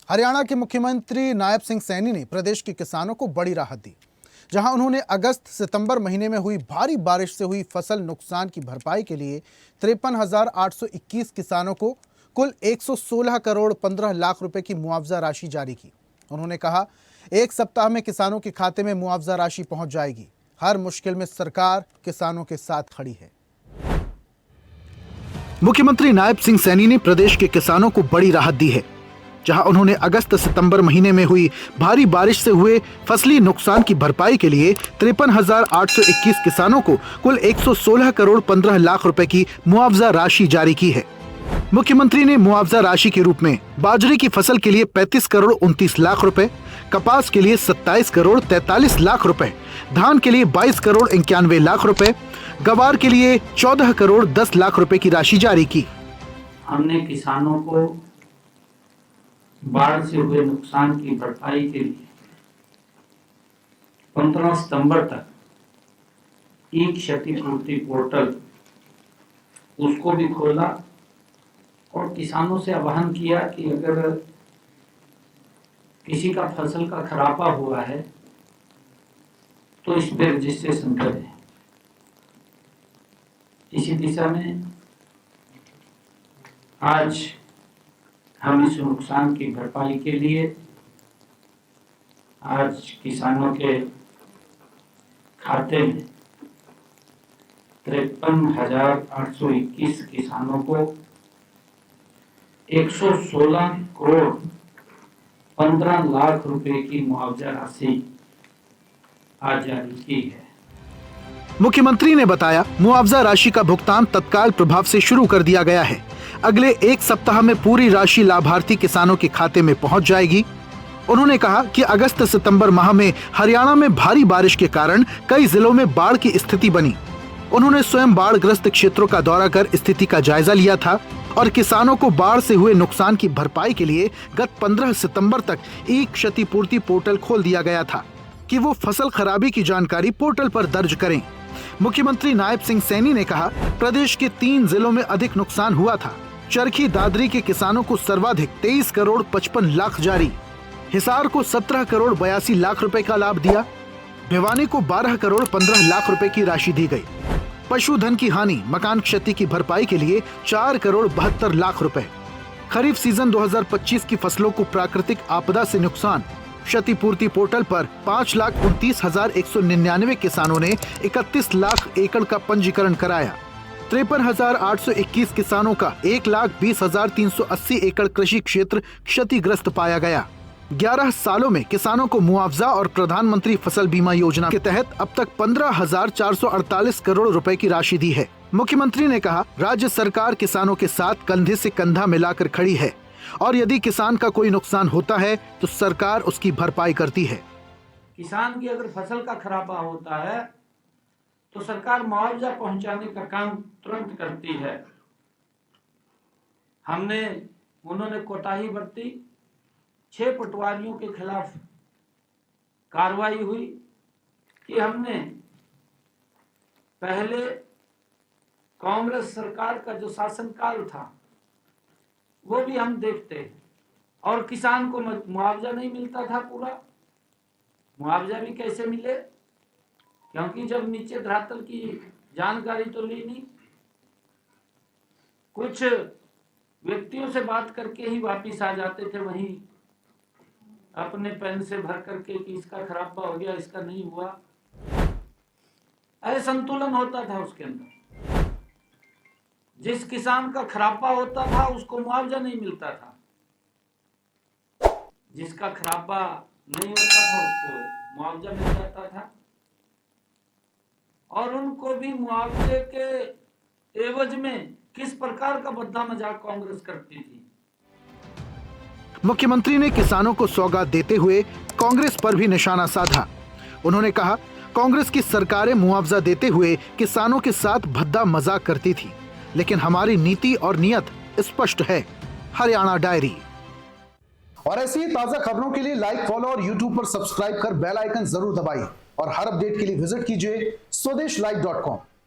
हरियाणा के मुख्यमंत्री नायब सिंह सैनी ने प्रदेश के किसानों को बड़ी राहत दी, जहां उन्होंने अगस्त सितंबर महीने में हुई भारी बारिश से हुई फसल नुकसान की भरपाई के लिए 53,821 किसानों को कुल 116 करोड़ 15 लाख रुपए की मुआवजा राशि जारी की। उन्होंने कहा, एक सप्ताह में किसानों के खाते में मुआवजा राशि पहुंच जाएगी। हर मुश्किल में सरकार किसानों के साथ खड़ी है। मुख्यमंत्री नायब सिंह सैनी ने प्रदेश के किसानों को बड़ी राहत दी है, जहां उन्होंने अगस्त सितंबर महीने में हुई भारी बारिश से हुए फसली नुकसान की भरपाई के लिए 53,821 किसानों को कुल 116 करोड़ 15 लाख रुपए की मुआवजा राशि जारी की है। मुख्यमंत्री ने मुआवजा राशि के रूप में बाजरे की फसल के लिए 35 करोड़ 29 लाख रुपए, कपास के लिए 27 करोड़ 43 लाख रुपए, धान के लिए 22 करोड़ 91 लाख रुपए, गवार के लिए 14 करोड़ 10 लाख रुपए की राशि जारी की। हमने किसानों को बाढ़ से हुए नुकसान की भरपाई के लिए 15 सितंबर तक ई क्षतिपूर्ति पोर्टल उसको भी खोला और किसानों से आह्वान किया कि अगर किसी का फसल का खराबा हुआ है तो इस पे रजिस्ट्रेशन करें। इसी दिशा में आज हम इस नुकसान की भरपाई के लिए आज किसानों के खाते में 53,821 किसानों को 116 करोड़ 15 लाख रुपए की मुआवजा राशि आज जारी की है। मुख्यमंत्री ने बताया, मुआवजा राशि का भुगतान तत्काल प्रभाव से शुरू कर दिया गया है। अगले एक सप्ताह में पूरी राशि लाभार्थी किसानों के खाते में पहुंच जाएगी। उन्होंने कहा कि अगस्त सितंबर माह में हरियाणा में भारी बारिश के कारण कई जिलों में बाढ़ की स्थिति बनी। उन्होंने स्वयं बाढ़ ग्रस्त क्षेत्रों का दौरा कर स्थिति का जायजा लिया था और किसानों को बाढ़ से हुए नुकसान की भरपाई के लिए गत 15 सितंबर तक ई क्षतिपूर्ति पोर्टल खोल दिया गया था कि वो फसल खराबी की जानकारी पोर्टल पर दर्ज करें। मुख्यमंत्री नायब सिंह सैनी ने कहा, प्रदेश के 3 जिलों में अधिक नुकसान हुआ था। चरखी दादरी के किसानों को सर्वाधिक 23 करोड़ 55 लाख जारी, हिसार को 17 करोड़ 82 लाख रुपए का लाभ दिया, भिवानी को 12 करोड़ 15 लाख रुपए की राशि दी गई। पशुधन की हानि, मकान क्षति की भरपाई के लिए 4 करोड़ 72 लाख रुपए। खरीफ सीजन 2025 की फसलों को प्राकृतिक आपदा से नुकसान, क्षतिपूर्ति पोर्टल पर 5,29,199 किसानों ने 31 लाख एकड़ का पंजीकरण कराया। 53,821 किसानों का 1,20,380 एकड़ कृषि क्षेत्र क्षतिग्रस्त पाया गया। 11 सालों में किसानों को मुआवजा और प्रधानमंत्री फसल बीमा योजना के तहत अब तक 15,448 करोड़ रुपए की राशि दी है। मुख्यमंत्री ने कहा, राज्य सरकार किसानों के साथ कंधे से कंधा मिलाकर खड़ी है और यदि किसान का कोई नुकसान होता है तो सरकार उसकी भरपाई करती है। किसान की अगर फसल का खराबा होता है तो सरकार मुआवजा पहुंचाने का काम तुरंत करती है। उन्होंने कोताही बरती, 6 पटवारियों के खिलाफ कार्रवाई हुई कि हमने पहले कांग्रेस सरकार का जो शासनकाल था वो भी हम देखते और किसान को मुआवजा नहीं मिलता था। पूरा मुआवजा भी कैसे मिले, क्योंकि जब नीचे धरातल की जानकारी तो ली नहीं, कुछ व्यक्तियों से बात करके ही वापिस आ जाते थे वहीं अपने पेन से भर करके कि इसका खराबा हो गया, इसका नहीं हुआ। असंतुलन होता था उसके अंदर। जिस किसान का खराबा होता था उसको मुआवजा नहीं मिलता था, जिसका खराबा नहीं होता था उसको मुआवजा मिल जाता था। और उनको भी मुआवजे के एवज में किस प्रकार का बद्दा मजाक कांग्रेस करती थी। मुख्यमंत्री ने किसानों को सौगात देते हुए कांग्रेस पर भी निशाना साधा। उन्होंने कहा, कांग्रेस की सरकारें मुआवजा देते हुए किसानों के साथ भद्दा मजाक करती थी, लेकिन हमारी नीति और नियत स्पष्ट है। हरियाणा डायरी। और ऐसी ताजा खबरों के लिए लाइक, फॉलो और यूट्यूब पर सब्सक्राइब कर बेल आइकन जरूर दबाइए और हर अपडेट के लिए विजिट कीजिए स्वदेशलाइव.com।